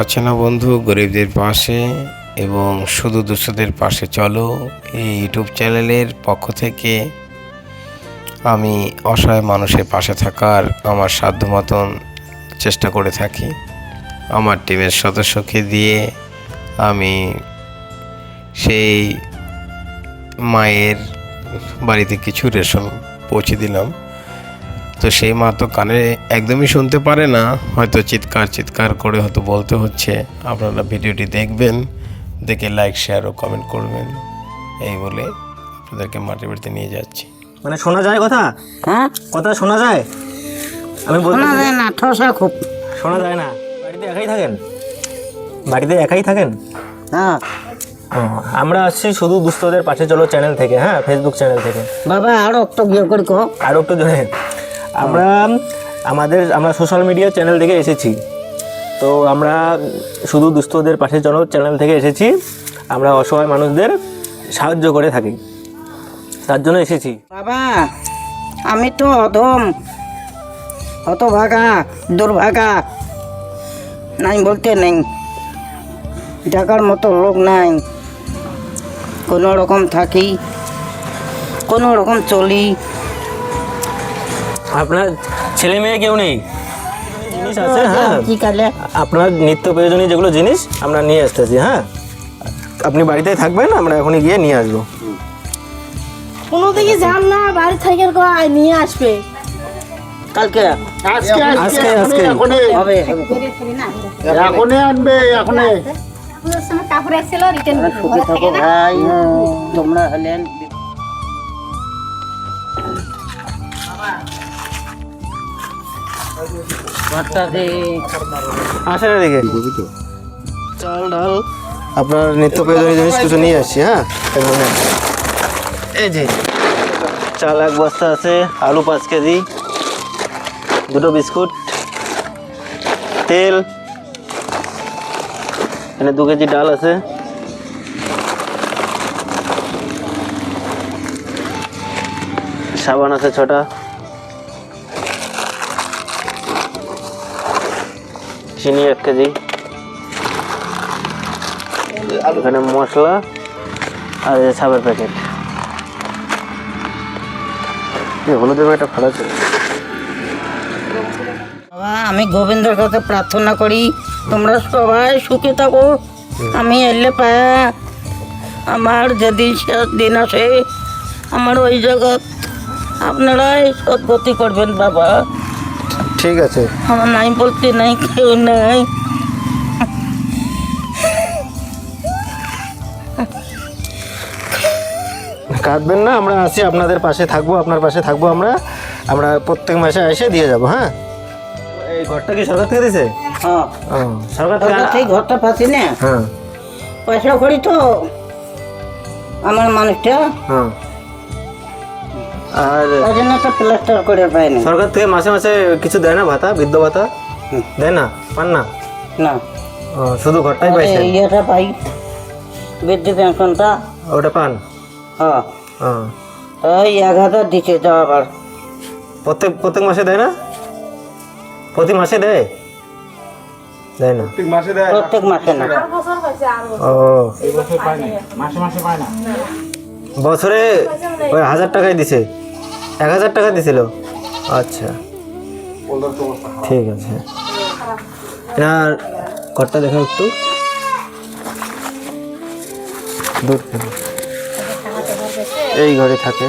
অচেনা বন্ধু গরিবদের পাশে এবং শুধু দুস্থদের পাশে চলো, এই ইউটিউব চ্যানেলের পক্ষ থেকে আমি অসহায় মানুষের পাশে থাকার আমার সাধ্য মতন চেষ্টা করে থাকি। আমার টিমের সদস্যকে দিয়ে আমি সেই মায়ের বাড়িতে কিছু রেশন পৌঁছে দিলাম। তো সেই মা তো কানে একদমই শুনতে পারে না, হয়তো চিৎকার করে হয়তো বলতে হচ্ছে। আপনারা ভিডিওটি দেখবেন, দেখে লাইক শেয়ার ও কমেন্ট করবেন। এই বলে আপনাদেরকে মাটির বাড়িতে নিয়ে যাচ্ছি। মানে শোনা যায় কথা? হ্যাঁ, কথা শোনা যায়? আমি বলতে শোনা যায় না, ঠসা খুব। শোনা যায় না। বাড়িতে একাই থাকেন? বাড়িতে একাই থাকেন? হ্যাঁ আমরা আসছি শুধু দুস্থদের পাশে চলো চ্যানেল থেকে, হ্যাঁ, ফেসবুক চ্যানেল থেকে। বাবা আরো একটু বিয়ে করে কো। আরও একটু জোরে। আমরা সোশ্যাল মিডিয়া চ্যানেল থেকে এসেছি। তো আমরা শুধু দুস্থদের পাশে চলো চ্যানেল থেকে এসেছি। আমরা অসহায় মানুষদের সাহায্য করে থাকি, তার জন্য এসেছি। বাবা আমি তো অধম, হতভাগা, দুর্ভাগা, নাই বলতে নেই, টাকার মতো লোক নাই। কোনো রকম থাকি, কোনো রকম চলি। আপনার ছেলে মেয়ে কেউ নেই? জিনিস আছে, হ্যাঁ, কি কালে আপনার নিত্য প্রয়োজনীয় যেগুলো জিনিস আমরা নিয়ে আসতেছি। হ্যাঁ, আপনি বাড়িতেই থাকবেন, আমরা এখনই গিয়ে নিয়ে আসবো। কোনো দিকে যান না, বাড়ি থেকে নিয়ে আসবে। কালকে আজকে হবে। এখনই আনবে, এখনই। কাপড় এসেছিল রিটার্ন সুখে থাকো ভাই, তোমরা হলেন আসেন এদিকে। চাল ডাল আপনার নিত্য প্রয়োজনীয় জিনিস কিছু নিয়ে আসছি। হ্যাঁ, এই যে চাল 1 বস্তা আছে, আলু 5 কেজি, 2 বিস্কুট, তেল, এখানে 2 কেজি ডাল আছে, সাবান আছে 6টা, চিনি 1 কেজি, এখানে মশলা আর সাবের প্যাকেট। হলুদের একটা ভালো আছে। বাবা আমি গোবিন্দের কাছে প্রার্থনা করি তোমরা সবাই সুখে থাকো। আমি এলে পায়া আমার যেদিন শেষ দিন আসে, আমার ওই জগৎ আপনারাই সদ্গতি করবেন বাবা। ঠিক আছে, আমার নাই বলতে নাই, কেউ নাই। কাঁদবেন না, আমরা আছি, আপনাদের পাশে থাকবো, আপনার পাশে থাকবো। আমরা প্রত্যেক মাসে এসে দিয়ে যাব। হ্যাঁ, এই ঘরটা কি সরকার থেকে দিয়েছে? হ্যাঁ, সরকার থেকে? সেই ঘরটা পাচ্ছি না, হ্যাঁ পয়সা করি তো আমার মানুষটা, হ্যাঁ। আর ওই জন্য একটা প্লাস্টার করে পাইনি। সরকার থেকে মাসে মাসে কিছু দেয় না, ভাতা, বৃদ্ধ ভাতা দেয় না? পান না? না, শুধু ঘরটাই পাইছেন? ইয়েটা পাই, বৃদ্ধি পেনশনটা। ওটা পান? হ্যাঁ, হ্যাঁ। ওই 1000 দিচ্ছে তো আবার। প্রত্যেক মাসে দেয় না? প্রতি মাসে দেয়? দেয় না? প্রত্যেক মাসে না। ও, বছরে ওই 1000 টাকাই দিছে? 1000 টাকা দিছিল? আচ্ছা, ঠিক আছে। এনার ঘরটা দেখা একটু দূর থেকে। এই ঘরে থাকে।